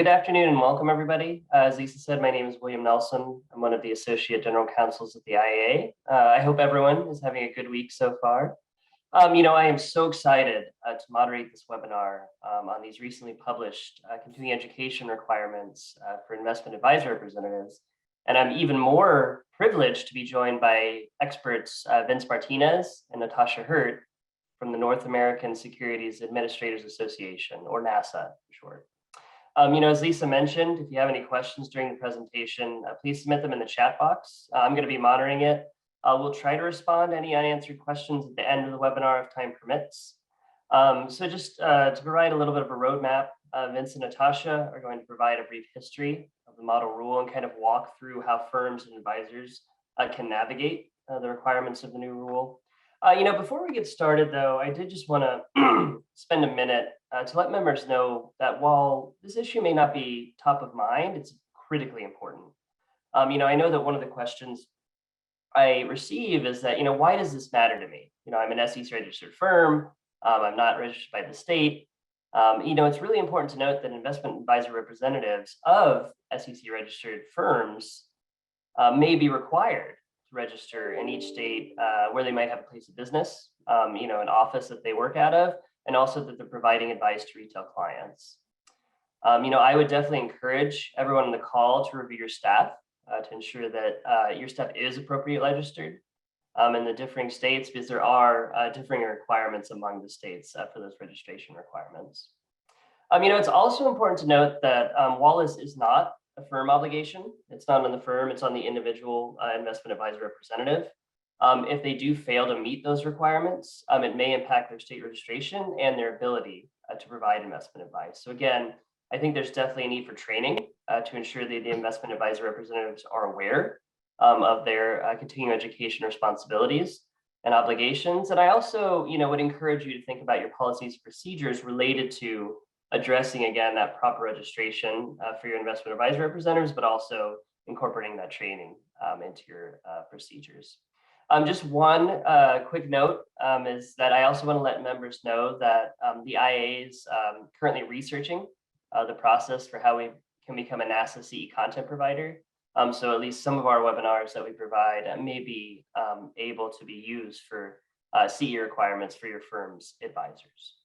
Good afternoon and welcome everybody. As Lisa said, my name is William Nelson. I'm one of the Associate General Counsels at the IAA. I hope everyone is having a good week so far. I am so excited to moderate this webinar on these recently published continuing education requirements for investment advisor representatives. And I'm even more privileged to be joined by experts Vince Martinez and Natasha Hurt from the North American Securities Administrators Association, or NASAA for short. As Lisa mentioned, if you have any questions during the presentation, please submit them in the chat box. I'm going to be monitoring it. We'll try to respond to any unanswered questions at the end of the webinar if time permits. So just to provide a little bit of a roadmap, Vince and Natasha are going to provide a brief history of the model rule and kind of walk through how firms and advisors can navigate the requirements of the new rule. Before we get started, though, I did just want to spend a minute to let members know that while this issue may not be top of mind, it's critically important. I know that one of the questions I receive is that, why does this matter to me? I'm an SEC registered firm. I'm not registered by the state. It's really important to note that investment advisor representatives of SEC registered firms may be required to register in each state where they might have a place of business, an office that they work out of, and also that they're providing advice to retail clients. I would definitely encourage everyone on the call to review your staff to ensure that your staff is appropriately registered in the differing states, because there are differing requirements among the states for those registration requirements. It's also important to note that while this is not a firm obligation, it's not on the firm, it's on the individual investment advisor representative. If they do fail to meet those requirements, it may impact their state registration and their ability to provide investment advice. So again, I think there's definitely a need for training to ensure that the investment advisor representatives are aware of their continuing education responsibilities and obligations. And I also, would encourage you to think about your policies and procedures related to addressing, again, that proper registration for your investment advisor representatives, but also incorporating that training into your procedures. Just one quick note is that I also want to let members know that the IAA is currently researching the process for how we can become a NASAA CE content provider. So at least some of our webinars that we provide may be able to be used for CE requirements for your firm's advisors.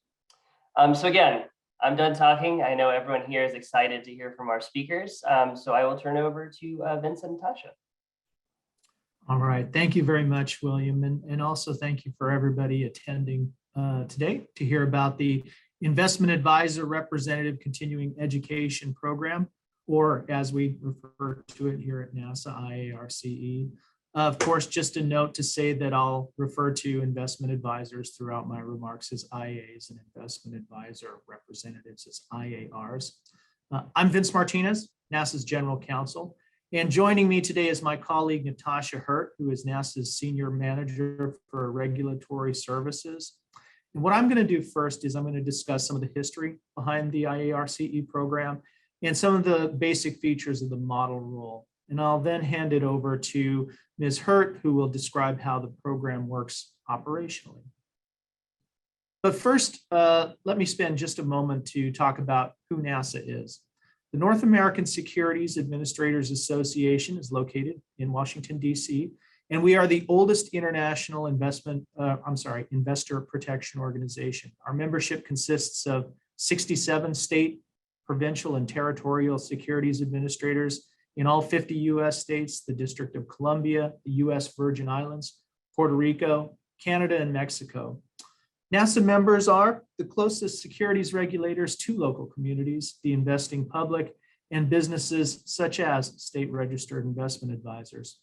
So again, I'm done talking. I know everyone here is excited to hear from our speakers. So I will turn over to Vince and Natasha. All right, thank you very much, William. And also thank you for everybody attending today to hear about the Investment Advisor Representative Continuing Education Program, or as we refer to it here at NASAA IAR CE. Of course, just a note to say that I'll refer to investment advisors throughout my remarks as IAs and investment advisor representatives as IARs. I'm Vince Martinez, NASAA's General Counsel, and joining me today is my colleague Natasha Hurt, who is NASAA's Senior Manager for Regulatory Services. And what I'm going to do first is I'm going to discuss some of the history behind the IAR CE program and some of the basic features of the model rule. And I'll then hand it over to Ms. Hurt, who will describe how the program works operationally. But first, let me spend just a moment to talk about who NASAA is. The North American Securities Administrators Association is located in Washington, D.C., and we are the oldest international investor protection organization. Our membership consists of 67 state, provincial, and territorial securities administrators in all 50 U.S. states, the District of Columbia, the U.S. Virgin Islands, Puerto Rico, Canada, and Mexico. NASAA members are the closest securities regulators to local communities, the investing public, and businesses such as state registered investment advisors.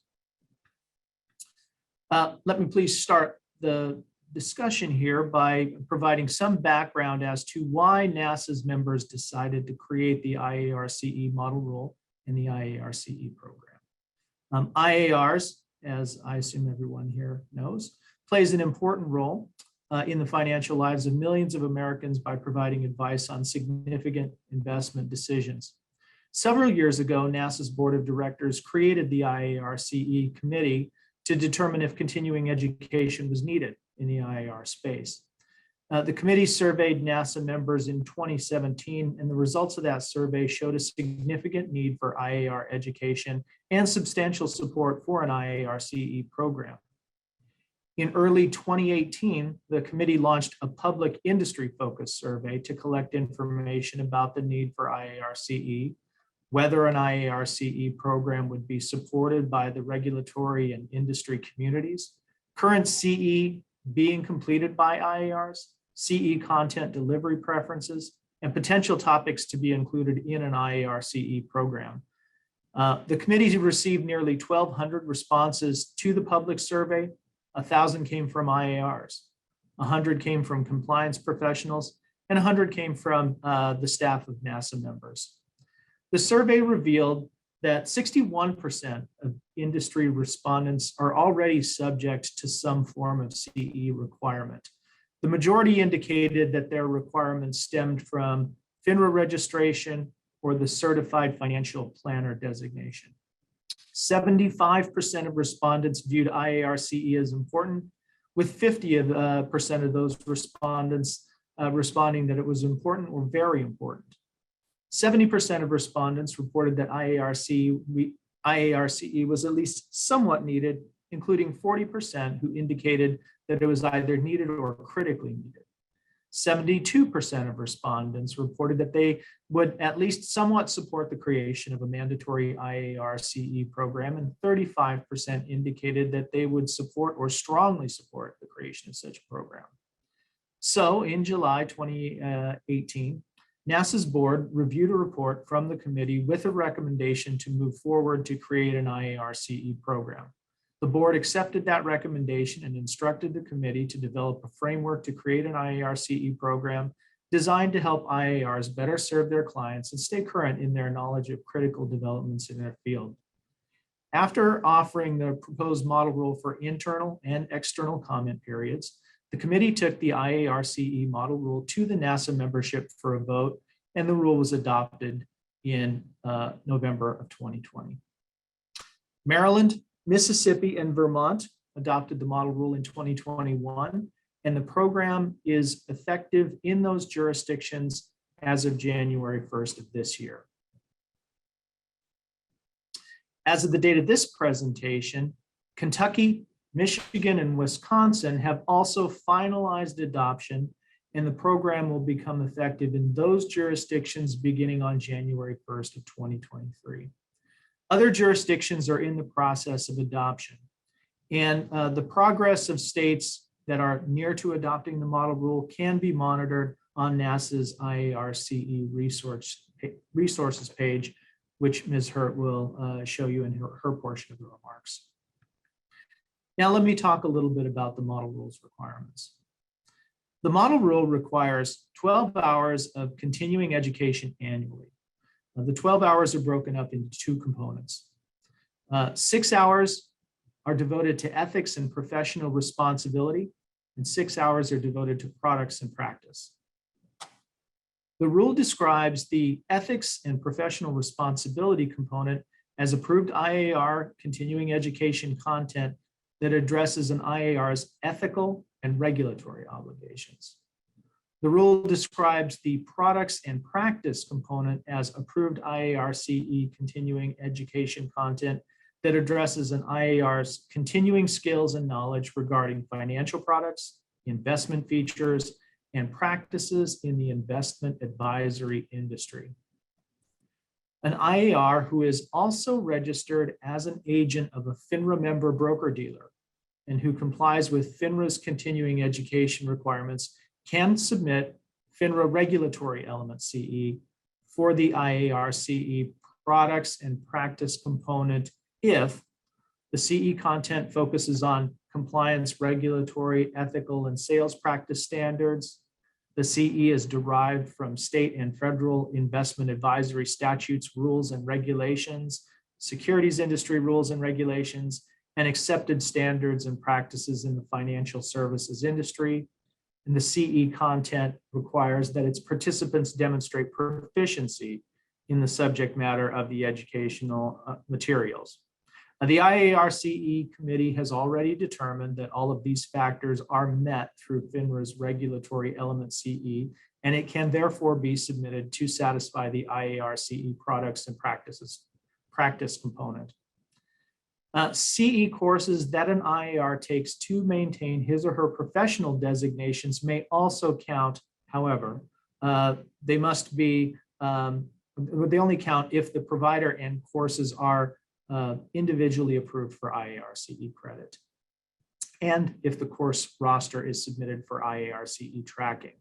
Let me please start the discussion here by providing some background as to why NASAA's members decided to create the IAR CE model rule and the IAR CE program. IARs, as I assume everyone here knows, plays an important role in the financial lives of millions of Americans by providing advice on significant investment decisions. Several years ago, NASAA's board of directors created the IAR CE committee to determine if continuing education was needed in the IAR space. The committee surveyed NASA members in 2017, and the results of that survey showed a significant need for IAR education and substantial support for an IAR CE program. In early 2018, the committee launched a public industry-focused survey to collect information about the need for IAR CE, whether an IAR CE program would be supported by the regulatory and industry communities, current CE being completed by IARs, CE content delivery preferences, and potential topics to be included in an IAR CE program. The committee received nearly 1,200 responses to the public survey. 1,000 came from IARs, 100 came from compliance professionals, and 100 came from the staff of NASA members. The survey revealed that 61% of industry respondents are already subject to some form of CE requirement. The majority indicated that their requirements stemmed from FINRA registration or the Certified Financial Planner designation. 75% of respondents viewed IAR CE as important, with 50% of those respondents responding that it was important or very important. 70% of respondents reported that IAR CE was at least somewhat needed, including 40% who indicated that it was either needed or critically needed. 72% of respondents reported that they would at least somewhat support the creation of a mandatory IAR CE program, and 35% indicated that they would support or strongly support the creation of such a program. So in July 2018, NASA's board reviewed a report from the committee with a recommendation to move forward to create an IAR CE program. The board accepted that recommendation and instructed the committee to develop a framework to create an IAR CE program designed to help IARs better serve their clients and stay current in their knowledge of critical developments in their field. After offering the proposed model rule for internal and external comment periods, the committee took the IAR CE model rule to the NASA membership for a vote, and the rule was adopted in November of 2020. Maryland, Mississippi, and Vermont adopted the model rule in 2021, and the program is effective in those jurisdictions as of January 1st of this year. As of the date of this presentation, Kentucky, Michigan, and Wisconsin have also finalized adoption, and the program will become effective in those jurisdictions beginning on January 1st of 2023. Other jurisdictions are in the process of adoption, and the progress of states that are near to adopting the model rule can be monitored on NASA's IAR CE resources page, which Ms. Hurt will show you in her portion of the remarks. Now let me talk a little bit about the model rule's requirements. The model rule requires 12 hours of continuing education annually. The 12 hours are broken up into two components. 6 hours are devoted to ethics and professional responsibility, and 6 hours are devoted to products and practice. The rule describes the ethics and professional responsibility component as approved IAR continuing education content that addresses an IAR's ethical and regulatory obligations. The rule describes the products and practice component as approved IAR CE continuing education content that addresses an IAR's continuing skills and knowledge regarding financial products, investment features, and practices in the investment advisory industry. An IAR who is also registered as an agent of a FINRA member broker-dealer and who complies with FINRA's continuing education requirements can submit FINRA regulatory element CE for the IAR CE products and practice component if the CE content focuses on compliance, regulatory, ethical, and sales practice standards. The CE is derived from state and federal investment advisory statutes, rules, and regulations, securities industry rules and regulations, and accepted standards and practices in the financial services industry. And the CE content requires that its participants demonstrate proficiency in the subject matter of the educational materials. The IAR CE committee has already determined that all of these factors are met through FINRA's regulatory element CE, and it can therefore be submitted to satisfy the IAR CE products and practice component. CE courses that an IAR takes to maintain his or her professional designations may also count. However, they must be, they only count if the provider and courses are individually approved for IAR CE credit, and if the course roster is submitted for IAR CE tracking.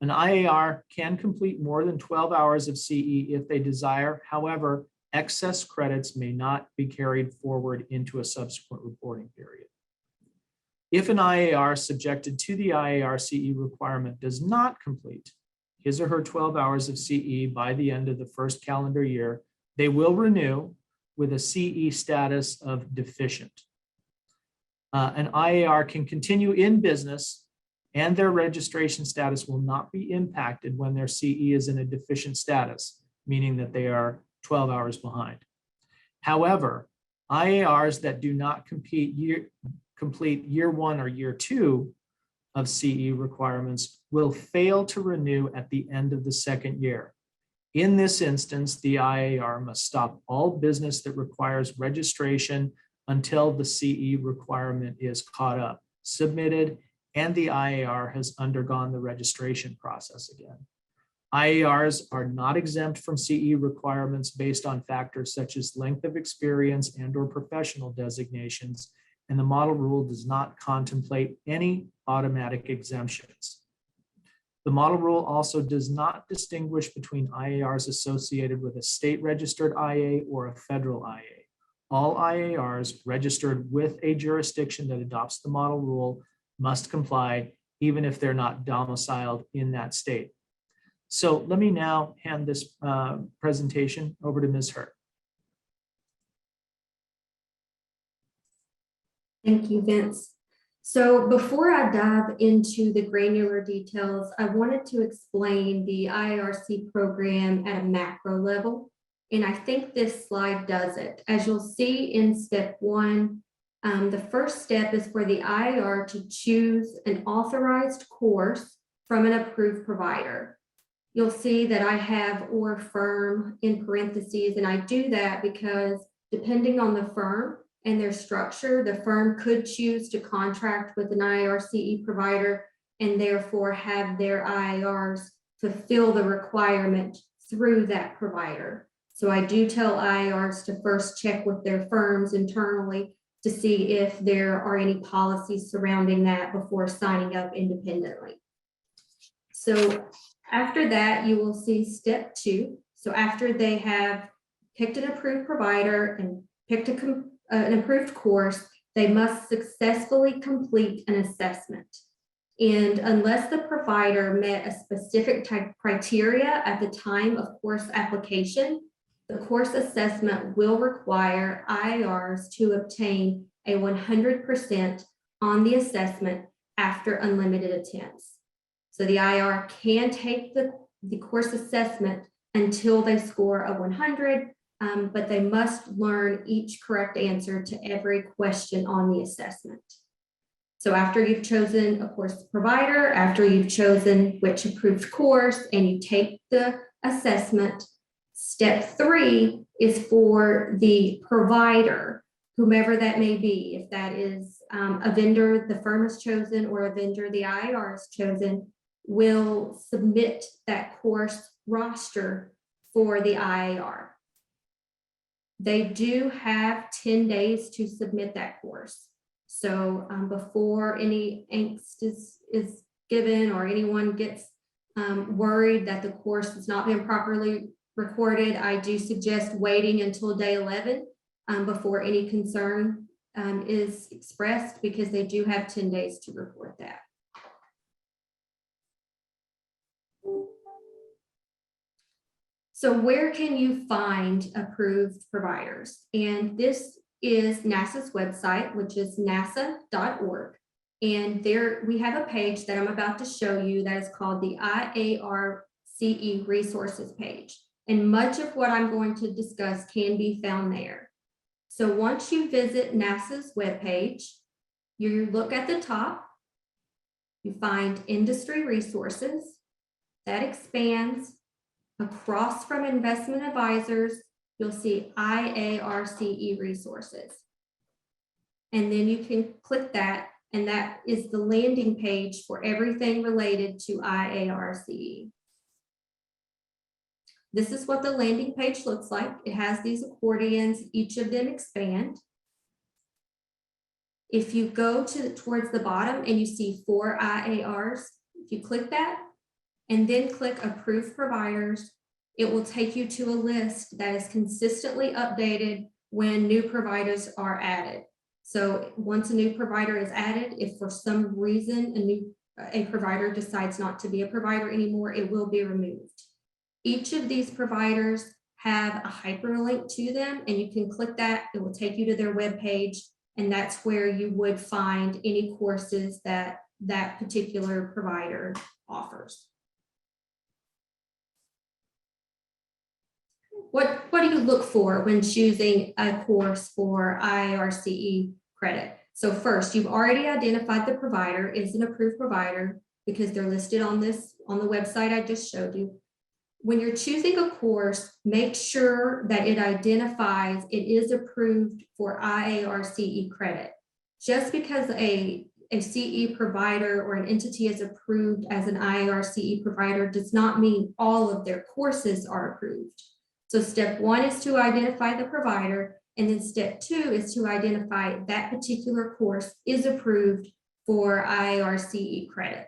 An IAR can complete more than 12 hours of CE if they desire. However, excess credits may not be carried forward into a subsequent reporting period. If an IAR subjected to the IAR CE requirement does not complete his or her 12 hours of CE by the end of the first calendar year, they will renew with a CE status of deficient. An IAR can continue in business and their registration status will not be impacted when their CE is in a deficient status, meaning that they are 12 hours behind. However, IARs that do not complete year 1 or year 2 of CE requirements will fail to renew at the end of the second year. In this instance, the IAR must stop all business that requires registration until the CE requirement is caught up, submitted, and the IAR has undergone the registration process again. IARs are not exempt from CE requirements based on factors such as length of experience and/or professional designations, and the model rule does not contemplate any automatic exemptions. The model rule also does not distinguish between IARs associated with a state-registered IA or a federal IA. All IARs registered with a jurisdiction that adopts the model rule must comply, even if they're not domiciled in that state. So let me now hand this presentation over to Ms. Hurt. Thank you, Vince. So before I dive into the granular details, I wanted to explain the IARC program at a macro level. And I think this slide does it. As you'll see in step 1, the first step is for the IAR to choose an authorized course from an approved provider. You'll see that I have or firm in parentheses, and I do that because depending on the firm and their structure, the firm could choose to contract with an IAR CE provider and therefore have their IARs fulfill the requirement through that provider. So I do tell IARs to first check with their firms internally to see if there are any policies surrounding that before signing up independently. So after that, you will see step 2. So after they have picked an approved provider and picked an approved course, they must successfully complete an assessment. And unless the provider met a specific type criteria at the time of course application, the course assessment will require IARs to obtain a 100% on the assessment after unlimited attempts. So the IAR can take the course assessment until they score a 100, but they must learn each correct answer to every question on the assessment. So after you've chosen a course provider, after you've chosen which approved course, and you take the assessment, step 3 is for the provider, whomever that may be. If that is a vendor the firm has chosen or a vendor the IAR has chosen, will submit that course roster for the IAR. They do have 10 days to submit that course. So before any angst is given or anyone gets worried that the course has not been properly recorded, I do suggest waiting until day 11 before any concern is expressed, because they do have 10 days to report that. So where can you find approved providers? And this is NASAA's website, which is nasa.org. And there we have a page that I'm about to show you that is called the IAR CE resources page. And much of what I'm going to discuss can be found there. So once you visit NASAA's webpage, you look at the top, you find industry resources, that expands. Across from investment advisors, you'll see IARCE resources. And then you can click that, and that is the landing page for everything related to IARCE. This is what the landing page looks like. It has these accordions, each of them expand. If you go towards the bottom and you see 4 IARs, if you click that and then click Approved Providers, it will take you to a list that is consistently updated when new providers are added. So once a new provider is added, if for some reason a provider decides not to be a provider anymore, it will be removed. Each of these providers have a hyperlink to them, and you can click that. It will take you to their webpage, and that's where you would find any courses that that particular provider offers. What do you look for when choosing a course for IARCE credit? So first, you've already identified the provider is an approved provider because they're listed on the website I just showed you. When you're choosing a course, make sure that it identifies it is approved for IARCE credit. Just because a CE provider or an entity is approved as an IARCE provider does not mean all of their courses are approved. So step 1 is to identify the provider, and then step 2 is to identify that particular course is approved for IARCE credit.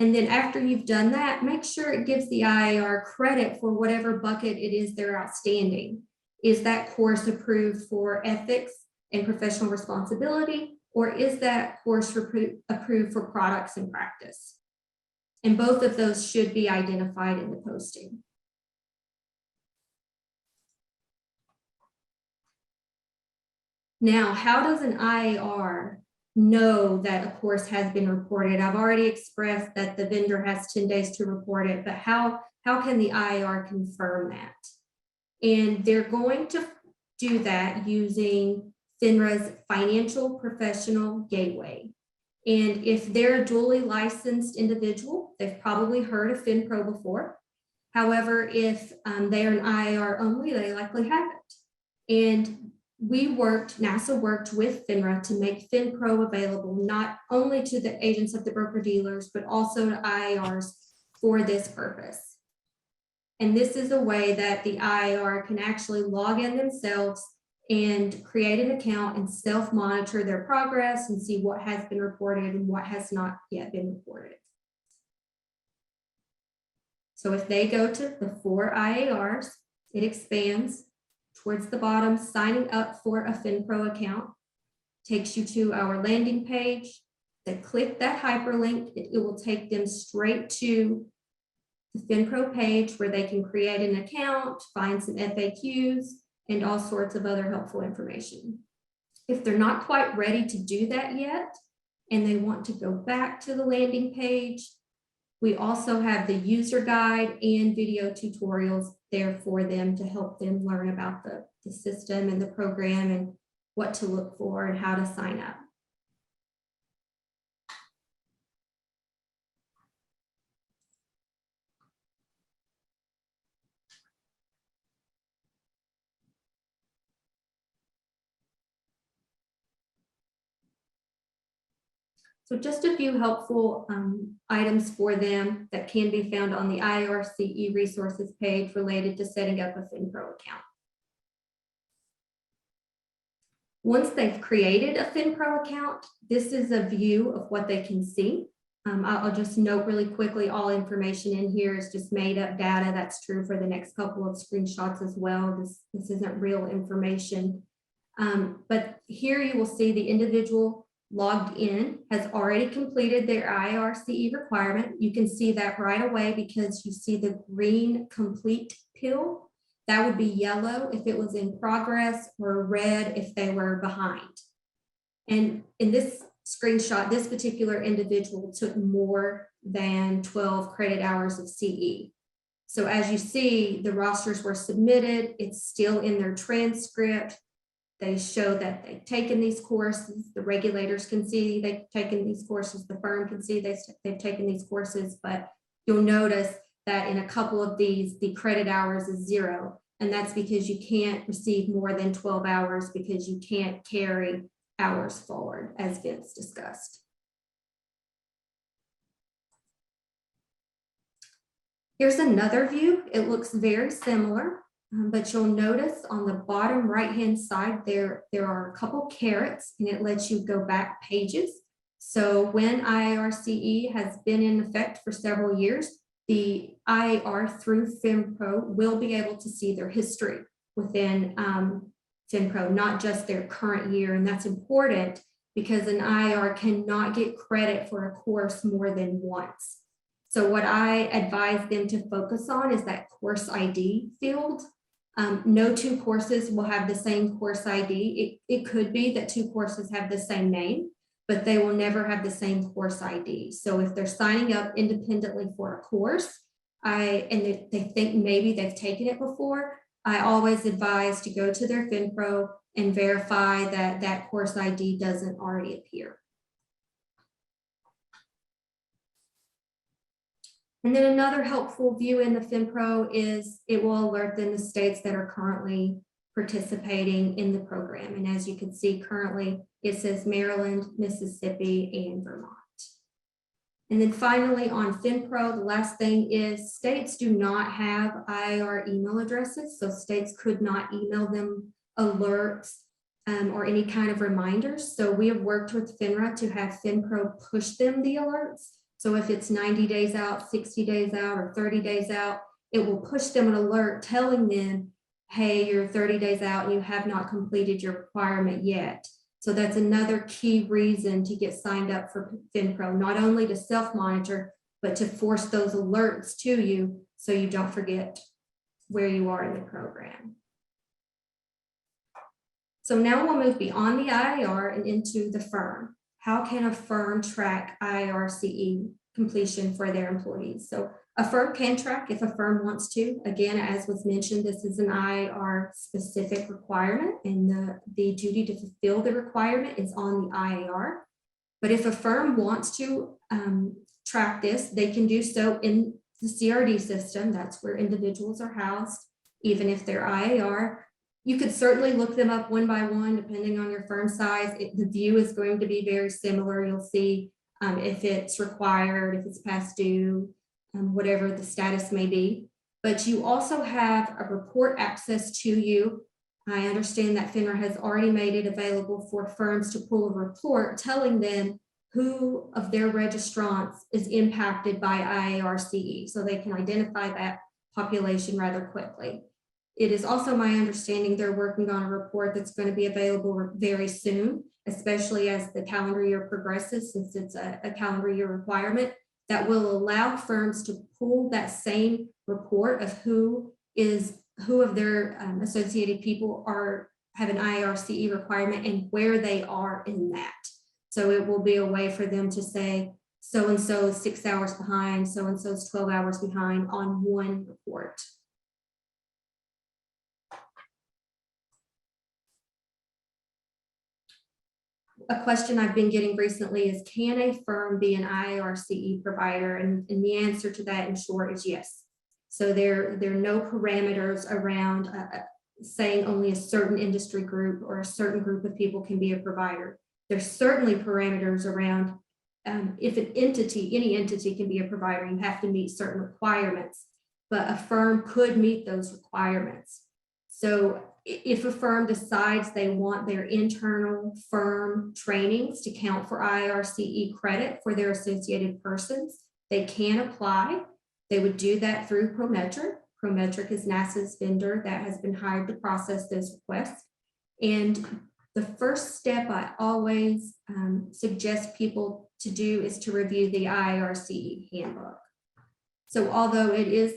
And then after you've done that, make sure it gives the IAR credit for whatever bucket it is they're outstanding. Is that course approved for ethics and professional responsibility, or is that course approved for products and practice? And both of those should be identified in the posting. Now, how does an IAR know that a course has been reported? I've already expressed that the vendor has 10 days to report it, but how can the IAR confirm that? And they're going to do that using FINRA's Financial Professional Gateway. And if they're a duly licensed individual, they've probably heard of FinPro before. However, if they are an IAR only, they likely haven't. And NASAA worked with FINRA to make FinPro available not only to the agents of the broker-dealers, but also to IARs for this purpose. And this is a way that the IAR can actually log in themselves and create an account and self-monitor their progress and see what has been reported and what has not yet been reported. So if they go to the 4 IARs, it expands. Towards the bottom, signing up for a FinPro account takes you to our landing page. They click that hyperlink, it will take them straight to the FinPro page where they can create an account, find some FAQs, and all sorts of other helpful information. If they're not quite ready to do that yet, and they want to go back to the landing page, we also have the user guide and video tutorials there for them to help them learn about the system and the program and what to look for and how to sign up. So just a few helpful items for them that can be found on the IARCE resources page related to setting up a FinPro account. Once they've created a FinPro account, this is a view of what they can see. I'll just note really quickly, all information in here is just made up data. That's true for the next couple of screenshots as well. This isn't real information. But here you will see the individual logged in has already completed their IARCE requirement. You can see that right away because you see the green complete pill. That would be yellow if it was in progress, or red if they were behind. And in this screenshot, this particular individual took more than 12 credit hours of CE. So as you see, the rosters were submitted. It's still in their transcript. They show that they've taken these courses. The regulators can see they've taken these courses. The firm can see they've taken these courses, but you'll notice that in a couple of these, the credit hours is 0. And that's because you can't receive more than 12 hours because you can't carry hours forward, as Vince discussed. Here's another view. It looks very similar, but you'll notice on the bottom right-hand side, there are a couple carets and it lets you go back pages. So when IAR CE has been in effect for several years, the IAR through FinPro will be able to see their history within FinPro, not just their current year. And that's important because an IAR cannot get credit for a course more than once. So what I advise them to focus on is that course ID field. No 2 courses will have the same course ID. It could be that 2 courses have the same name, but they will never have the same course ID. So if they're signing up independently for a course, and they think maybe they've taken it before, I always advise to go to their FinPro and verify that that course ID doesn't already appear. And then another helpful view in the FinPro is it will alert them the states that are currently participating in the program. And as you can see currently, it says Maryland, Mississippi, and Vermont. And then finally on FinPro, the last thing is states do not have IAR email addresses. So states could not email them alerts or any kind of reminders. So we have worked with FINRA to have FinPro push them the alerts. So if it's 90 days out, 60 days out, or 30 days out, it will push them an alert telling them, hey, you're 30 days out and you have not completed your requirement yet. So that's another key reason to get signed up for FinPro, not only to self-monitor, but to force those alerts to you so you don't forget where you are in the program. So now we'll move beyond the IAR and into the firm. How can a firm track IAR CE completion for their employees? So a firm can track if a firm wants to. Again, as was mentioned, this is an IAR specific requirement and the duty to fulfill the requirement is on the IAR. But if a firm wants to track this, they can do so in the CRD system. That's where individuals are housed, even if they're IAR. You could certainly look them up one by one, depending on your firm size. The view is going to be very similar. You'll see if it's required, if it's past due, whatever the status may be. But you also have a report access to you. I understand that FINRA has already made it available for firms to pull a report telling them who of their registrants is impacted by IAR CE, so they can identify that population rather quickly. It is also my understanding they're working on a report that's going to be available very soon, especially as the calendar year progresses, since it's a calendar year requirement, that will allow firms to pull that same report of who of their associated people have an IAR CE requirement and where they are in that. So it will be a way for them to say, so-and-so is 6 hours behind, so-and-so is 12 hours behind on one report. A question I've been getting recently is, can a firm be an IAR CE provider? And the answer to that in short is yes. So there are no parameters around saying only a certain industry group or a certain group of people can be a provider. There's certainly parameters around if any entity can be a provider, you have to meet certain requirements, but a firm could meet those requirements. So if a firm decides they want their internal firm trainings to count for IAR CE credit for their associated persons, they can apply. They would do that through Prometric. Prometric is NASAA's vendor that has been hired to process those requests. And the first step I always suggest people to do is to review the IAR CE handbook. So although it is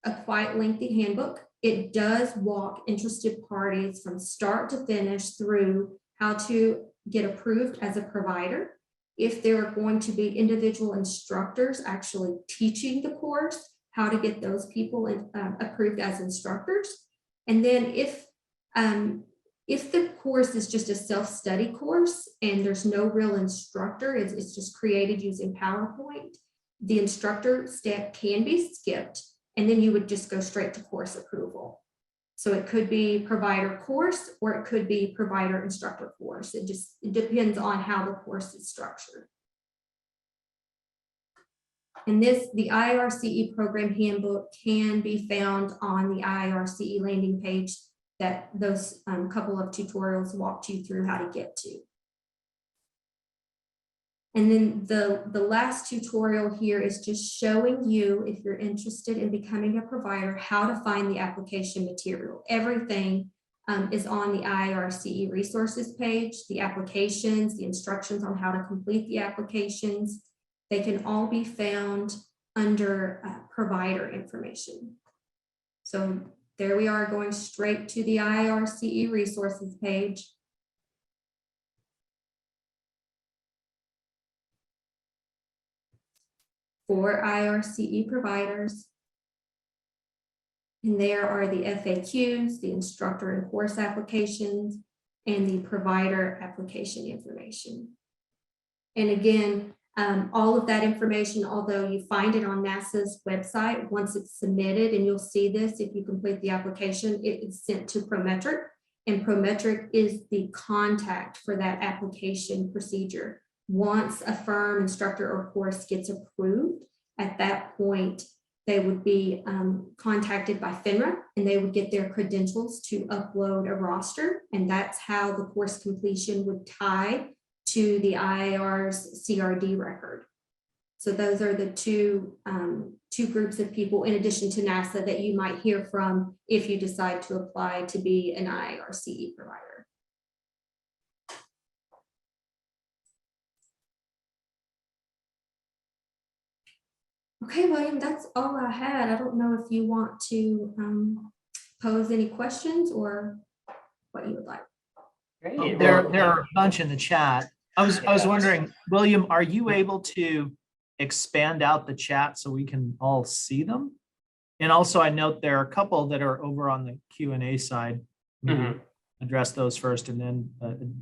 a quite lengthy handbook, it does walk interested parties from start to finish through how to get approved as a provider. If there are going to be individual instructors actually teaching the course, how to get those people approved as instructors. And then if the course is just a self-study course and there's no real instructor, it's just created using PowerPoint, the instructor step can be skipped, and then you would just go straight to course approval. So it could be provider course, or it could be provider instructor course. It depends on how the course is structured. And the IAR CE program handbook can be found on the IAR CE landing page that those couple of tutorials walked you through how to get to. And then the last tutorial here is just showing you, if you're interested in becoming a provider, how to find the application material. Everything is on the IAR CE resources page, the applications, the instructions on how to complete the applications. They can all be found under provider information. So there we are, going straight to the IAR CE resources page. For IAR CE providers. And there are the FAQs, the instructor and course applications, and the provider application information. And again, all of that information, although you find it on NASAA's website, once it's submitted, and you'll see this if you complete the application, it is sent to Prometric, and Prometric is the contact for that application procedure. Once a firm, instructor, or course gets approved, at that point, they would be contacted by FINRA, and they would get their credentials to upload a roster, and that's how the course completion would tie to the IAR's CRD record. So those are the two groups of people, in addition to NASAA, that you might hear from if you decide to apply to be an IAR CE provider. Okay, William, that's all I had. I don't know if you want to pose any questions or what you would like. Great. There are a bunch in the chat. I was wondering, William, are you able to expand out the chat so we can all see them? And also, I note there are a couple that are over on the Q&A side. Maybe address those first and then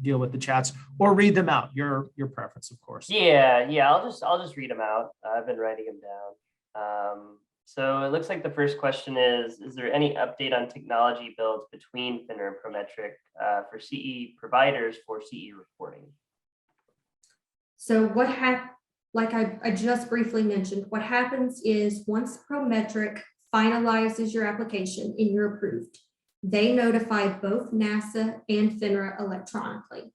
deal with the chats, or read them out. Your preference, of course. Yeah. I'll just read them out. I've been writing them down. So it looks like the first question is there any update on technology builds between FINRA and Prometric for CE providers for CE reporting? So what like I just briefly mentioned, what happens is once Prometric finalizes your application and you're approved, they notify both NASAA and FINRA electronically.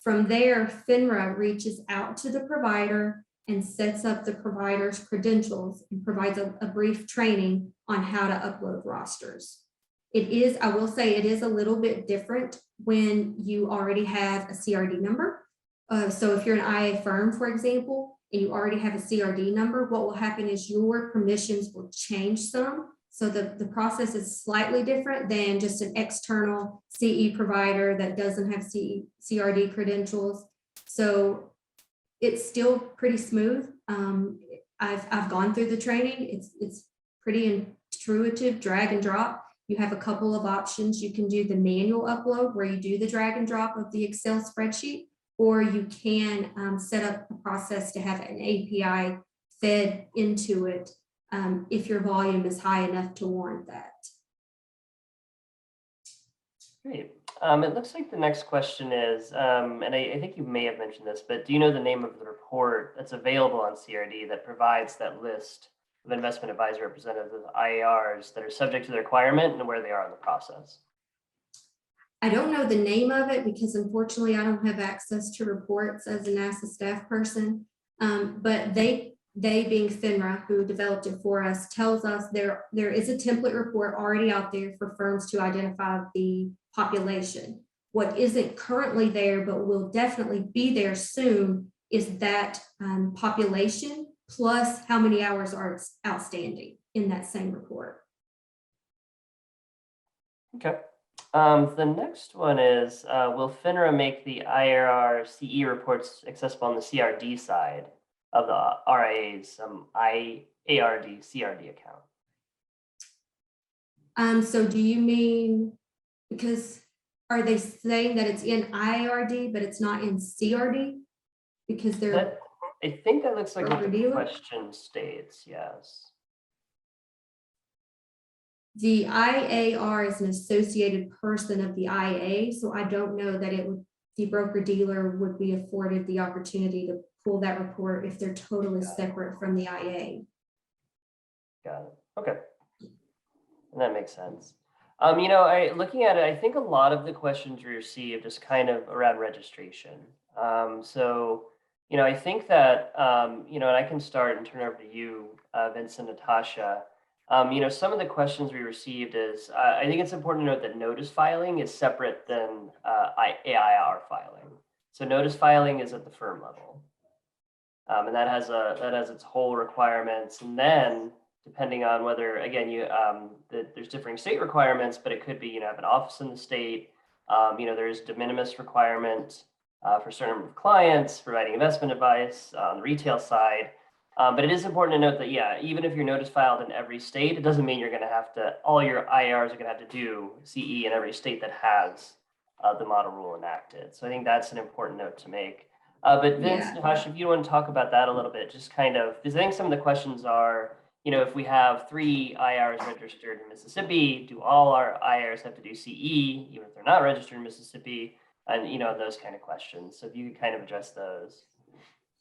From there, FINRA reaches out to the provider and sets up the provider's credentials and provides a brief training on how to upload rosters. It is, I will say, it is a little bit different when you already have a CRD number. So if you're an IA firm, for example, and you already have a CRD number, what will happen is your permissions will change some. So the process is slightly different than just an external CE provider that doesn't have CRD credentials. So it's still pretty smooth. I've gone through the training. It's pretty intuitive, drag and drop. You have a couple of options. You can do the manual upload where you do the drag and drop of the Excel spreadsheet, or you can set up a process to have an API fed into it if your volume is high enough to warrant that. Great. It looks like the next question is, and I think you may have mentioned this, but do you know the name of the report that's available on CRD that provides that list of investment advisor representatives of IARs that are subject to the requirement and where they are in the process? I don't know the name of it because unfortunately I don't have access to reports as a NASAA staff person, but they being FINRA, who developed it for us, tells us there is a template report already out there for firms to identify the population. What isn't currently there, but will definitely be there soon, is that population plus how many hours are outstanding in that same report. Okay. The next one is, will FINRA make the IAR CE reports accessible on the CRD side of the RIAs? ARD, CRD account. So do you mean, because are they saying that it's in IARD, but it's not in CRD? Because they're, I think that looks like what the broker-dealer? question states, yes. the IAR is an associated person of the IA, so I don't know that it would, the broker-dealer would be afforded the opportunity to pull that report if they're totally separate from the IA. Got it. Okay. And that makes sense. Looking at it, I think a lot of the questions we received is kind of around registration. I think that, and I can start and turn over to you, Vince and Natasha. Some of the questions we received is, I think it's important to note that notice filing is separate than AIR filing. So notice filing is at the firm level. And that has its whole requirements. And then depending on whether, again, there's differing state requirements, but it could be, have an office in the state. There's de minimis requirement for certain number of clients, providing investment advice on the retail side. But it is important to note that, even if you're notice filed in every state, it doesn't mean you're going to have to, all your IARs are going to have to do CE in every state that has the model rule enacted. So I think that's an important note to make. But Vince, Natasha, if you want to talk about that a little bit, just kind of, because I think some of the questions are, if we have 3 IRs registered in Mississippi, do all our IRs have to do CE, even if they're not registered in Mississippi? And, those kind of questions. So if you could kind of address those.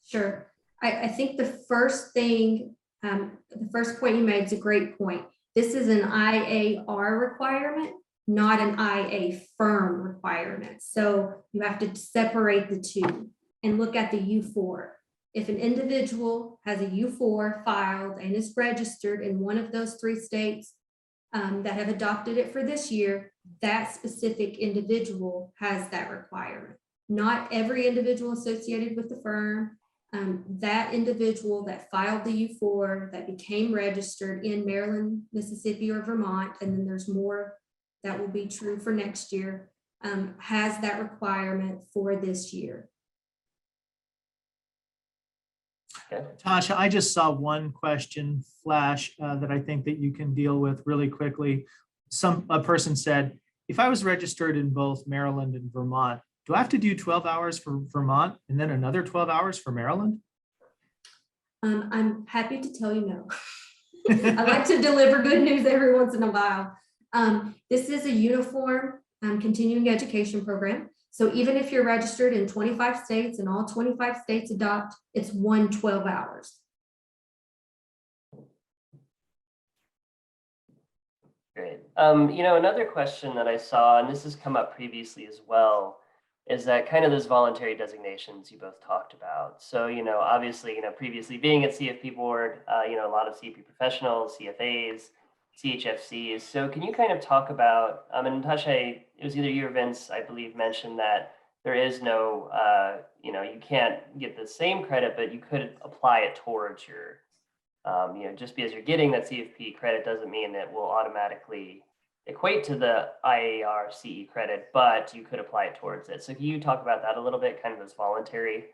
Sure. I think the first thing, the first point you made is a great point. This is an IAR requirement, not an IA firm requirement. So you have to separate the two and look at the U4. If an individual has a U4 filed and is registered in one of those 3 states that have adopted it for this year, that specific individual has that requirement. Not every individual associated with the firm. That individual that filed the U4 that became registered in Maryland, Mississippi, or Vermont, and then there's more that will be true for next year, has that requirement for this year. Okay. Tasha, I just saw one question flash that I think that you can deal with really quickly. A person said, if I was registered in both Maryland and Vermont, do I have to do 12 hours for Vermont and then another 12 hours for Maryland? I'm happy to tell you no. I like to deliver good news every once in a while. This is a uniform continuing education program. So even if you're registered in 25 states and all 25 states adopt, it's 12 hours. Great. Another question that I saw, and this has come up previously as well, is that kind of those voluntary designations you both talked about. So, obviously, previously being at CFP board, a lot of CFP professionals, CFAs, CHFCs. So can you kind of talk about, and Natasha, it was either you or Vince, I believe, mentioned that there is no, you can't get the same credit, but you could apply it towards your, just because you're getting that CFP credit doesn't mean it will automatically equate to the IAR CE credit, but you could apply it towards it. So can you talk about that a little bit, kind of those voluntary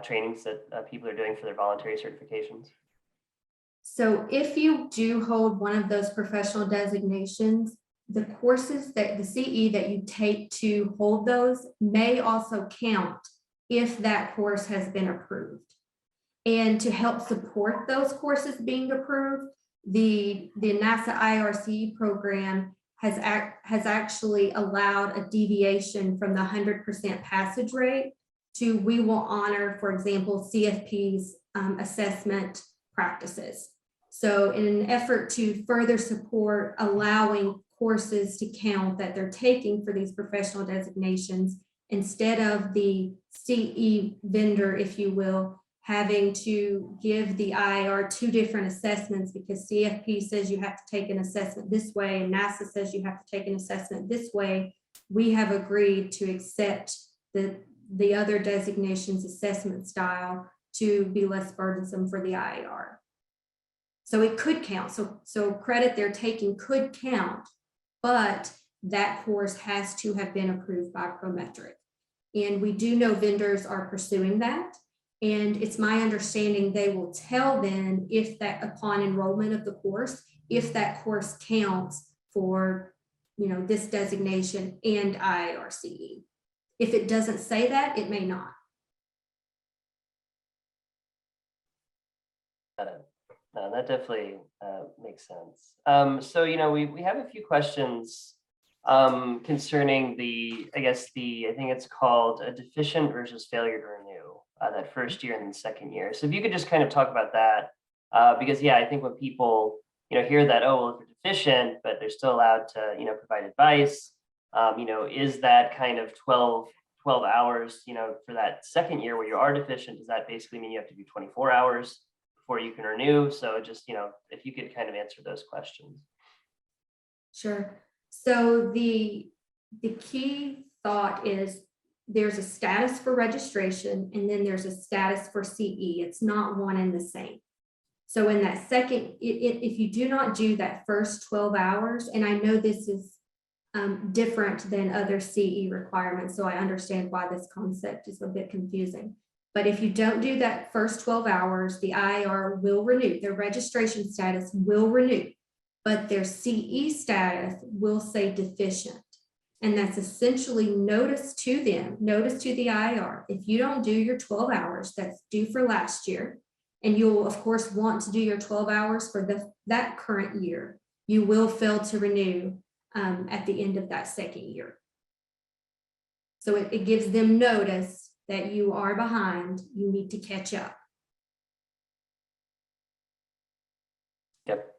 trainings that people are doing for their voluntary certifications? So if you do hold one of those professional designations, the courses that the CE that you take to hold those may also count if that course has been approved. And to help support those courses being approved, the NASAA IAR CE program has actually allowed a deviation from the 100% passage rate to, we will honor, for example, CFP's assessment practices. So in an effort to further support allowing courses to count that they're taking for these professional designations, instead of the CE vendor, if you will, having to give the IAR 2 different assessments because CFP says you have to take an assessment this way and NASAA says you have to take an assessment this way, we have agreed to accept the other designations assessment style to be less burdensome for the IAR. So it could count. So credit they're taking could count, but that course has to have been approved by Prometric. And we do know vendors are pursuing that. And it's my understanding they will tell them if that upon enrollment of the course, if that course counts for, this designation and IAR CE. If it doesn't say that, it may not. Got it. No, that definitely makes sense. So, we have a few questions concerning I think it's called a deficient versus failure to renew that first year and the second year. So if you could just kind of talk about that, because I think when people, hear that, oh, well, if they're deficient, but they're still allowed to, provide advice, is that kind of 12 hours, for that second year where you are deficient, does that basically mean you have to do 24 hours before you can renew? So just, if you could kind of answer those questions. Sure. So the key thought is there's a status for registration and then there's a status for CE. It's not one and the same. So in that second, if you do not do that first 12 hours, and I know this is different than other CE requirements, so I understand why this concept is a bit confusing. But if you don't do that first 12 hours, the IAR will renew. Their registration status will renew, but their CE status will say deficient. And that's essentially notice to them, notice to the IAR. If you don't do your 12 hours, that's due for last year, and you'll of course want to do your 12 hours for that current year, you will fail to renew at the end of that second year. So it gives them notice that you are behind, you need to catch up. Yep.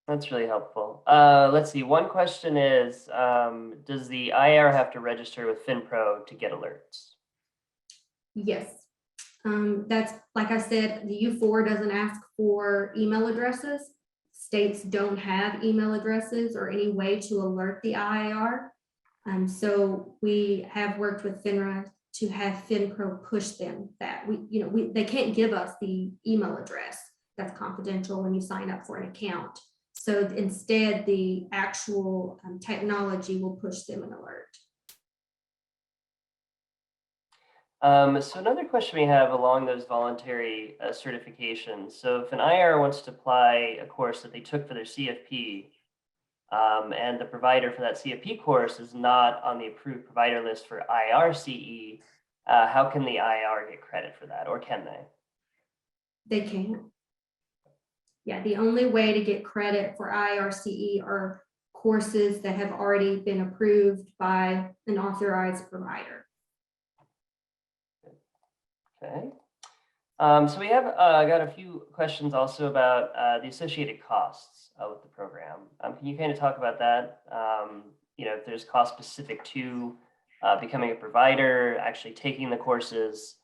That's really helpful. Let's see. One question is, does the IAR have to register with FinPro to get alerts? Yes. That's, like I said, the U4 doesn't ask for email addresses. States don't have email addresses or any way to alert the IAR. So we have worked with FINRA to have FinPro push them that they can't give us the email address. That's confidential when you sign up for an account. So instead, the actual technology will push them an alert. So another question we have along those voluntary certifications. So if an IR wants to apply a course that they took for their CFP, and the provider for that CFP course is not on the approved provider list for IR CE, how can the IR get credit for that, or can they? They can't. Yeah, the only way to get credit for IR CE are courses that have already been approved by an authorized provider. Okay. So we have got a few questions also about the associated costs with the program. Can you kind of talk about that? If there's cost specific to becoming a provider, actually taking the courses,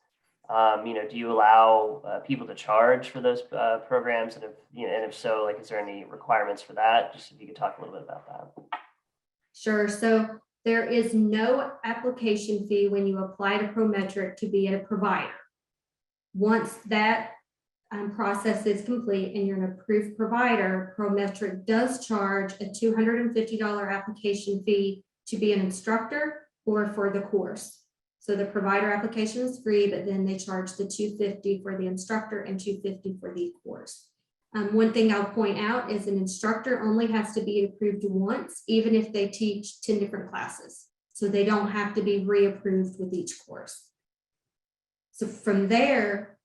do you allow people to charge for those programs? And if so, is there any requirements for that? Just if you could talk a little bit about that. Sure. So there is no application fee when you apply to Prometric to be a provider. Once that process is complete and you're an approved provider, Prometric does charge a $250 application fee to be an instructor or for the course. So the provider application is free, but then they charge the $250 for the instructor and $250 for the course. One thing I'll point out is an instructor only has to be approved once, even if they teach 10 different classes. So they don't have to be reapproved with each course. So from there,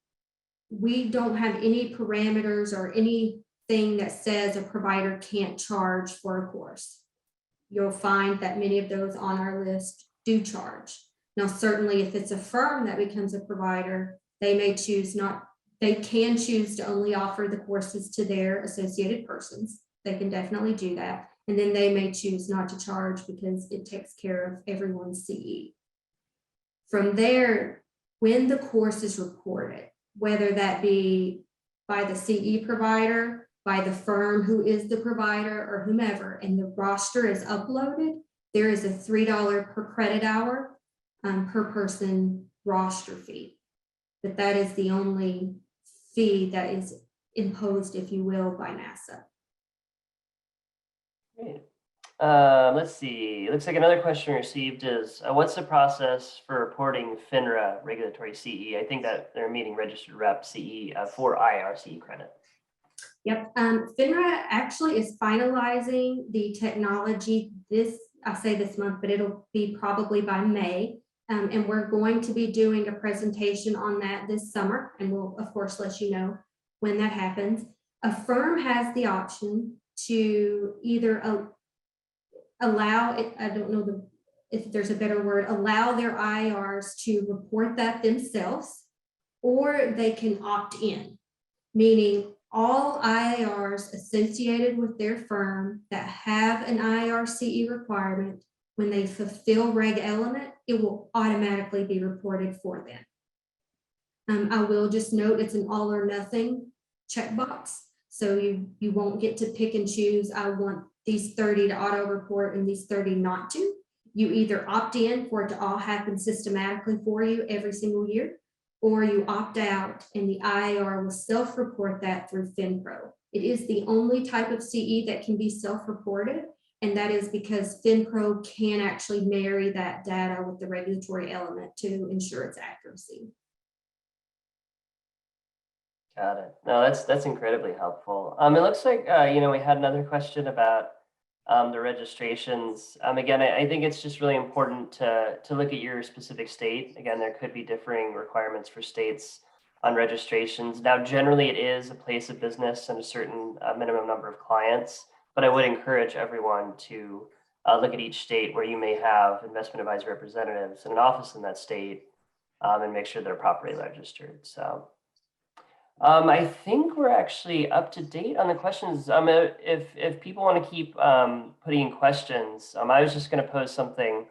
we don't have any parameters or anything that says a provider can't charge for a course. You'll find that many of those on our list do charge. Now, certainly if it's a firm that becomes a provider, they can choose to only offer the courses to their associated persons. They can definitely do that. And then they may choose not to charge because it takes care of everyone's CE. From there, when the course is reported, whether that be by the CE provider, by the firm who is the provider, or whomever, and the roster is uploaded, there is a $3 per credit hour per person roster fee. But that is the only fee that is imposed, if you will, by NASAA. Great. Let's see. It looks like another question received is, what's the process for reporting FINRA regulatory CE? I think that they're meeting registered rep CE for IRCE credit. Yep, FINRA actually is finalizing the technology I'll say this month, but it'll be probably by May. And we're going to be doing a presentation on that this summer, and we'll of course let you know when that happens. A firm has the option to either allow it, I don't know if there's a better word, allow their IRs to report that themselves, or they can opt in, meaning all IRs associated with their firm that have an IRCE requirement, when they fulfill reg element, it will automatically be reported for them. I will just note it's an all or nothing checkbox. So you won't get to pick and choose, I want these 30 to auto report and these 30 not to. You either opt in for it to all happen systematically for you every single year, or you opt out and the IAR will self-report that through FinPro. It is the only type of CE that can be self-reported, and that is because FinPro can actually marry that data with the regulatory element to ensure its accuracy. Got it. No, that's incredibly helpful. It looks like we had another question about the registrations. Again, I think it's just really important to look at your specific state. Again, there could be differing requirements for states on registrations. Now, generally, it is a place of business and a certain minimum number of clients, but I would encourage everyone to look at each state where you may have investment advisor representatives in an office in that state and make sure they're properly registered. So. I think we're actually up to date on the questions. If people want to keep putting in questions, I was just going to pose something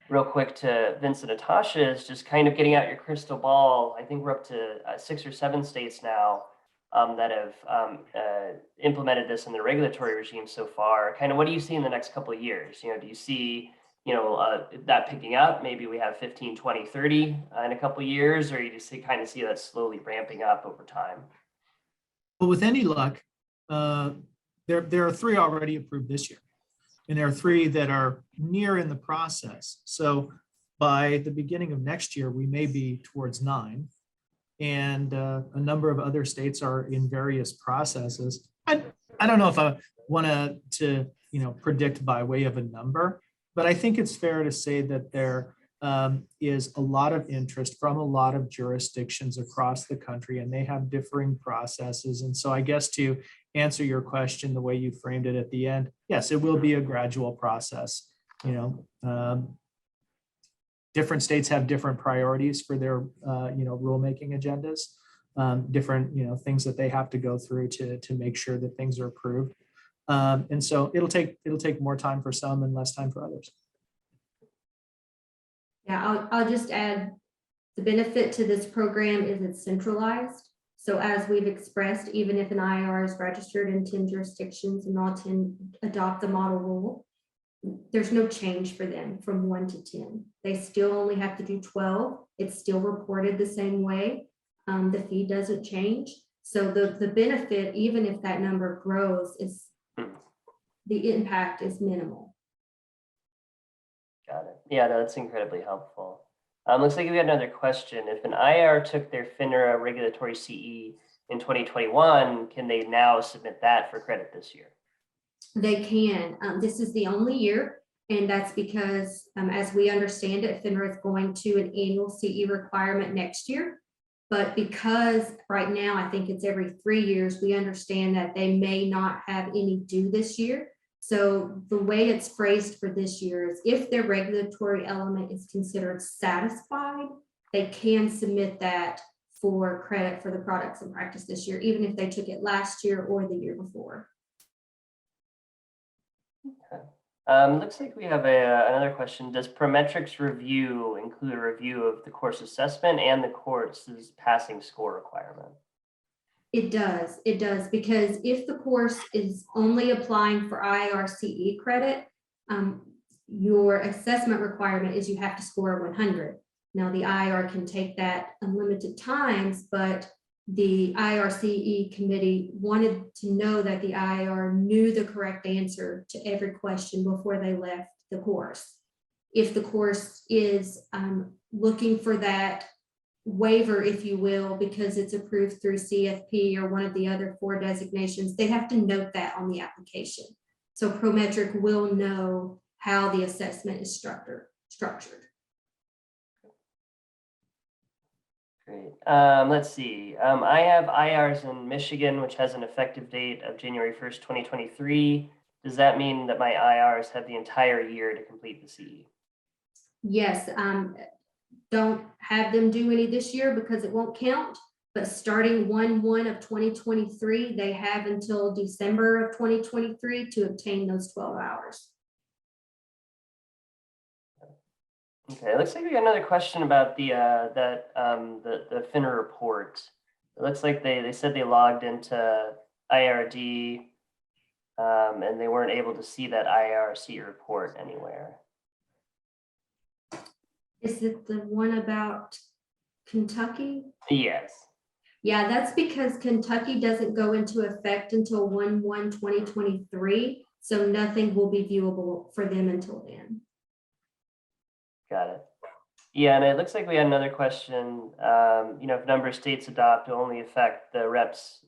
real quick to Vince and Natasha, is just kind of getting out your crystal ball. I think we're up to 6 or 7 states now that have implemented this in the regulatory regime so far. Kind of what do you see in the next couple of years? Do you see that picking up? Maybe we have 15, 20, 30 in a couple of years, or you just kind of see that slowly ramping up over time? Well, with any luck, there are 3 already approved this year, and there are 3 that are near in the process. So by the beginning of next year, we may be towards 9, and a number of other states are in various processes. I don't know if I want to predict by way of a number, but I think it's fair to say that there is a lot of interest from a lot of jurisdictions across the country, and they have differing processes. And so I guess to answer your question the way you framed it at the end, yes, it will be a gradual process. Different states have different priorities for their rulemaking agendas, different things that they have to go through to make sure that things are approved. And so it'll take more time for some and less time for others. Yeah, I'll just add, the benefit to this program is it's centralized. So as we've expressed, even if an IR is registered in 10 jurisdictions and all 10 adopt the model rule, there's no change for them from 1 to 10. They still only have to do 12. It's still reported the same way. The fee doesn't change. So the benefit, even if that number grows, is the impact is minimal. Got it. Yeah, no, that's incredibly helpful. Looks like we had another question. If an IR took their FINRA regulatory CE in 2021, can they now submit that for credit this year? They can. This is the only year, and that's because, as we understand it, FINRA is going to an annual CE requirement next year. But because right now, I think it's every 3 years, we understand that they may not have any due this year. So the way it's phrased for this year is if their regulatory element is considered satisfied, they can submit that for credit for the products and practice this year, even if they took it last year or the year before. Okay. Looks like we have another question. Does Prometrics review include a review of the course assessment and the course's passing score requirement? It does, because if the course is only applying for IARCE credit, your assessment requirement is you have to score 100. Now the IR can take that unlimited times, but the IRCE committee wanted to know that the IAR knew the correct answer to every question before they left the course. If the course is looking for that waiver, if you will, because it's approved through CFP or one of the other 4 designations, they have to note that on the application. So Prometric will know how the assessment is structured. Great. Let's see. I have IRs in Michigan, which has an effective date of January 1st, 2023. Does that mean that my IRs have the entire year to complete the CE? Yes, don't have them do any this year because it won't count, but starting 1/1 of 2023, they have until December of 2023 to obtain those 12 hours. Okay, it looks like we got another question about the FINRA report. It looks like they said they logged into IRD and they weren't able to see that IRC report anywhere. Is it the one about Kentucky? Yes. Yeah, that's because Kentucky doesn't go into effect until 1/1/2023, so nothing will be viewable for them until then. Got it. Yeah, and it looks like we had another question. If number of states adopt, it will only affect the reps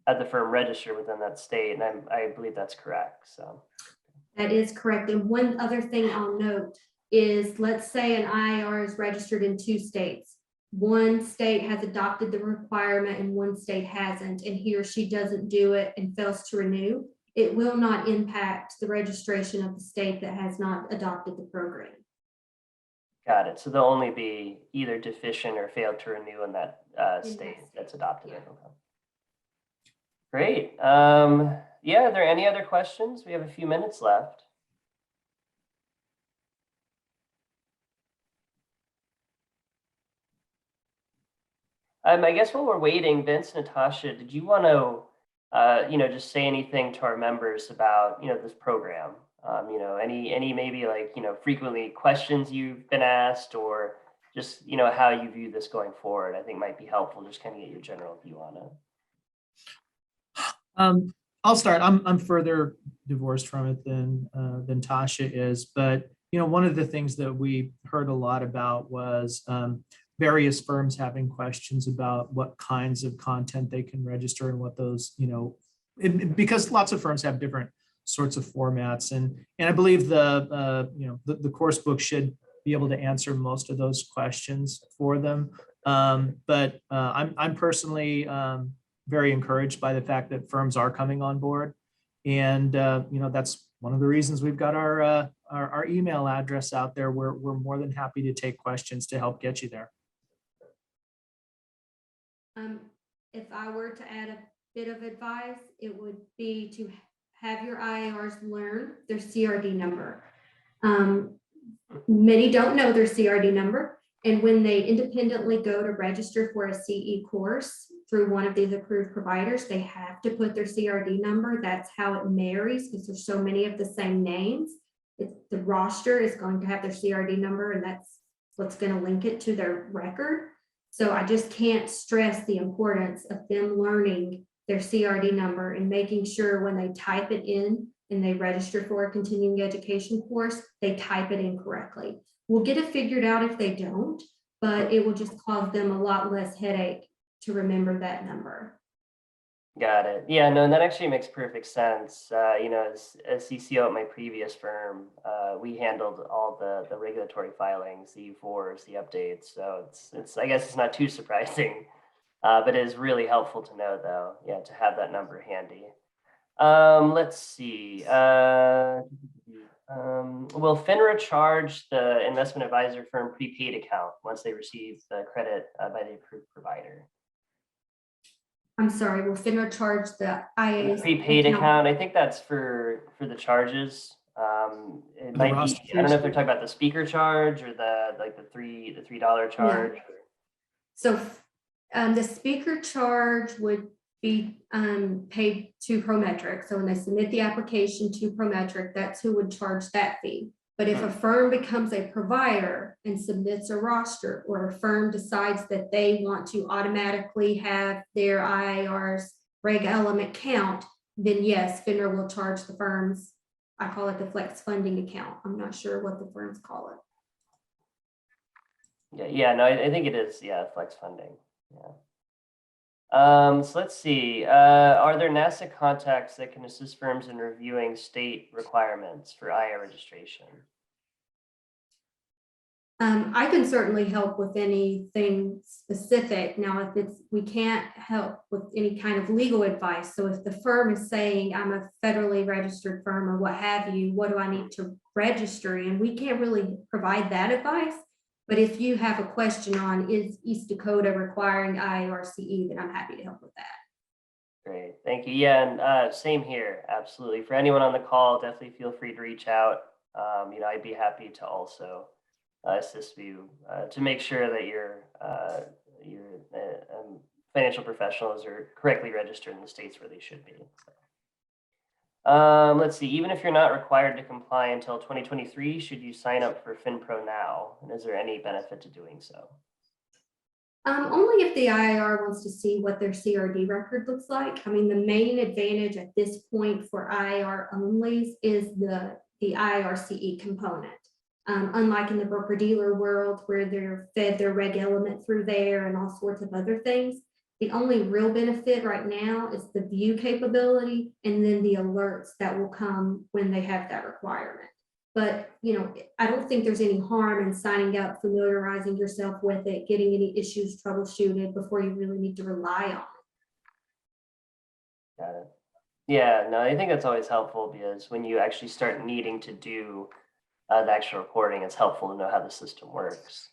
at the firm registered within that state, and I believe that's correct. So that is correct. And one other thing I'll note is, let's say an IAR is registered in 2 states. One state has adopted the requirement and one state hasn't, and he or she doesn't do it and fails to renew. It will not impact the registration of the state that has not adopted the program. got it. So they'll only be either deficient or failed to renew in that state that's adopted it. Okay. Great. Yeah, are there any other questions? We have a few minutes left. I guess while we're waiting, Vince, Natasha, did you want to, just say anything to our members about, this program? Any maybe like, frequently questions you've been asked, or just, how you view this going forward, I think might be helpful. Just kind of get your general view on it. I'll start. I'm further divorced from it than Tasha is, but one of the things that we heard a lot about was various firms having questions about what kinds of content they can register and what those, because lots of firms have different sorts of formats, and I believe the course book should be able to answer most of those questions for them. But I'm personally very encouraged by the fact that firms are coming on board, and that's one of the reasons we've got our email address out there. We're more than happy to take questions to help get you there. If I were to add a bit of advice, it would be to have your IARs learn their CRD number. Many don't know their CRD number, and when they independently go to register for a CE course through one of these approved providers, they have to put their CRD number. That's how it marries, because there's so many of the same names. The roster is going to have their CRD number, and that's what's going to link it to their record. So I just can't stress the importance of them learning their CRD number and making sure when they type it in and they register for a continuing education course, they type it in correctly. We'll get it figured out if they don't, but it will just cause them a lot less headache to remember that number. Got it. Yeah, no, and that actually makes perfect sense. As CCO at my previous firm, we handled all the regulatory filings, the U4s, the updates. So it's I guess it's not too surprising, but it is really helpful to know, though. Yeah, to have that number handy. Let's see. Will FINRA charge the investment advisor firm prepaid account once they receive the credit by the approved provider? I'm sorry, will FINRA charge the IA prepaid account? I think that's for the charges. It might be, I don't know if they're talking about the speaker charge or the $3 charge. Yeah. So the speaker charge would be paid to Prometric. So when they submit the application to Prometric, that's who would charge that fee. But if a firm becomes a provider and submits a roster, or a firm decides that they want to automatically have their IAR's reg element count, then yes, FINRA will charge the firms. I call it the flex funding account. I'm not sure what the firms call it. Yeah, no, I think it is, yeah, flex funding, yeah. So let's see, are there NASAA contacts that can assist firms in reviewing state requirements for IA registration? I can certainly help with anything specific. Now, if we can't help with any kind of legal advice. So if the firm is saying, I'm a federally registered firm or what have you, what do I need to register in? We can't really provide that advice. But if you have a question on, is East Dakota requiring IARCE, then I'm happy to help with that. Great, thank you. Yeah, and same here, absolutely. For anyone on the call, definitely feel free to reach out. I'd be happy to also assist you to make sure that your financial professionals are correctly registered in the states where they should be. So, let's see, even if you're not required to comply until 2023, should you sign up for FinPro now? And is there any benefit to doing so? Only if the IAR wants to see what their CRD record looks like. I mean, the main advantage at this point for IAR onlys is the IARCE component. Unlike in the broker-dealer world where they're fed their reg element through there and all sorts of other things, the only real benefit right now is the view capability and then the alerts that will come when they have that requirement. But, I don't think there's any harm in signing up, familiarizing yourself with it, getting any issues troubleshooted before you really need to rely on it. Got it. Yeah, no, I think that's always helpful because when you actually start needing to do the actual reporting, it's helpful to know how the system works.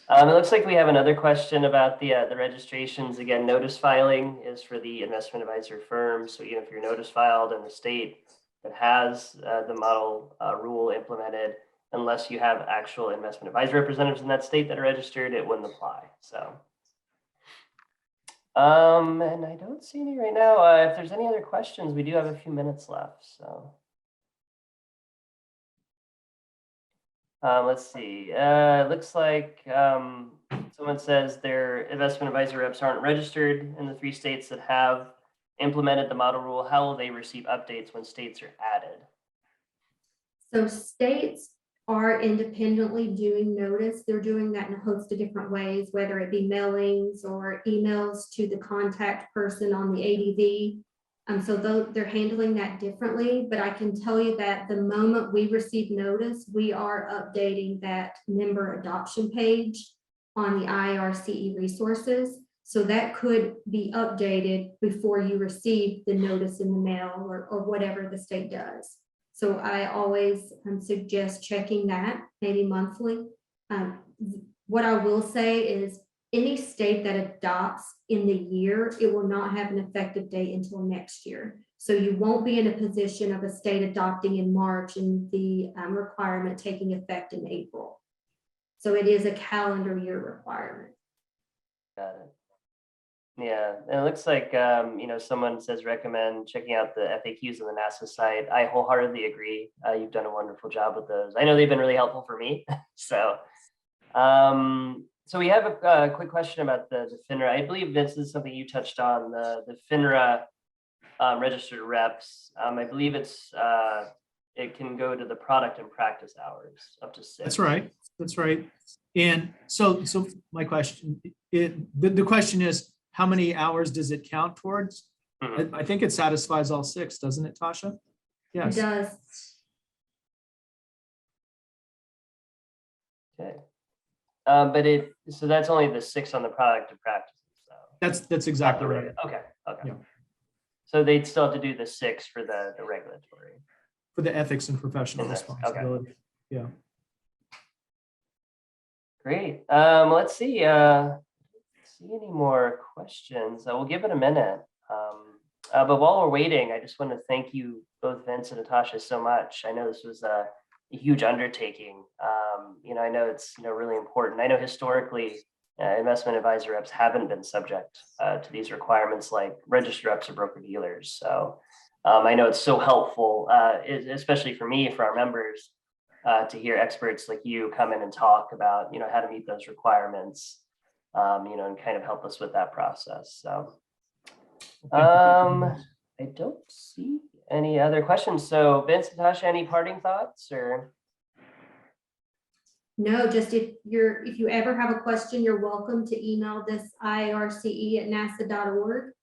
It looks like we have another question about the registrations. Again, notice filing is for the investment advisor firm. So even if you're notice filed in the state that has the model rule implemented, unless you have actual investment advisor representatives in that state that are registered, it wouldn't apply. So, and I don't see any right now. If there's any other questions, we do have a few minutes left. So. Let's see. It looks like someone says their investment advisor reps aren't registered in the 3 states that have implemented the model rule. How will they receive updates when states are added? So states are independently doing notice. They're doing that in a host of different ways, whether it be mailings or emails to the contact person on the ADV. So they're handling that differently, but I can tell you that the moment we receive notice, we are updating that member adoption page on the IARCE resources. So that could be updated before you receive the notice in the mail or whatever the state does. So I always suggest checking that maybe monthly. What I will say is any state that adopts in the year, it will not have an effective date until next year. So you won't be in a position of a state adopting in March and the requirement taking effect in April. So it is a calendar year requirement. Got it. Yeah, and it looks like, someone says recommend checking out the FAQs on the NASAA site. I wholeheartedly agree. You've done a wonderful job with those. I know they've been really helpful for me. So, so we have a quick question about the FINRA. I believe this is something you touched on, the FINRA registered reps. I believe it can go to the product and practice hours up to 6. That's right. And so my question, the question is, how many hours does it count towards? Mm-hmm. I think it satisfies all 6, doesn't it, Tasha? Yes. It does. Okay. So that's only the 6 on the product and practice. So that's exactly right. Okay. Yeah. So they'd still have to do the 6 for the regulatory. For the ethics and professional responsibility. Okay. Yeah. Great. Let's see. See any more questions? We'll give it a minute. But while we're waiting, I just want to thank you both, Vince and Natasha, so much. I know this was a huge undertaking. I know it's really important. I know historically, investment advisor reps haven't been subject to these requirements like registered reps or broker dealers. So I know it's so helpful, especially for me, for our members, to hear experts like you come in and talk about, how to meet those requirements, and kind of help us with that process. So I don't see any other questions. So Vince, Natasha, any parting thoughts or? No, just if you ever have a question, you're welcome to email this iarce@nasa.org.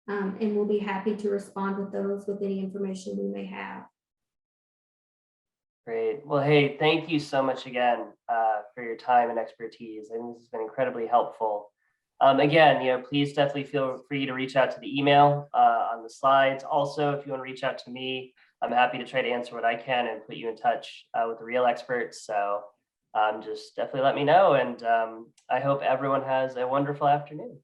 And we'll be happy to respond with those with any information we may have. Great. Well, hey, thank you so much again for your time and expertise. I think this has been incredibly helpful. Again, please definitely feel free to reach out to the email on the slides. Also, if you want to reach out to me, I'm happy to try to answer what I can and put you in touch with the real experts. So just definitely let me know. And I hope everyone has a wonderful afternoon.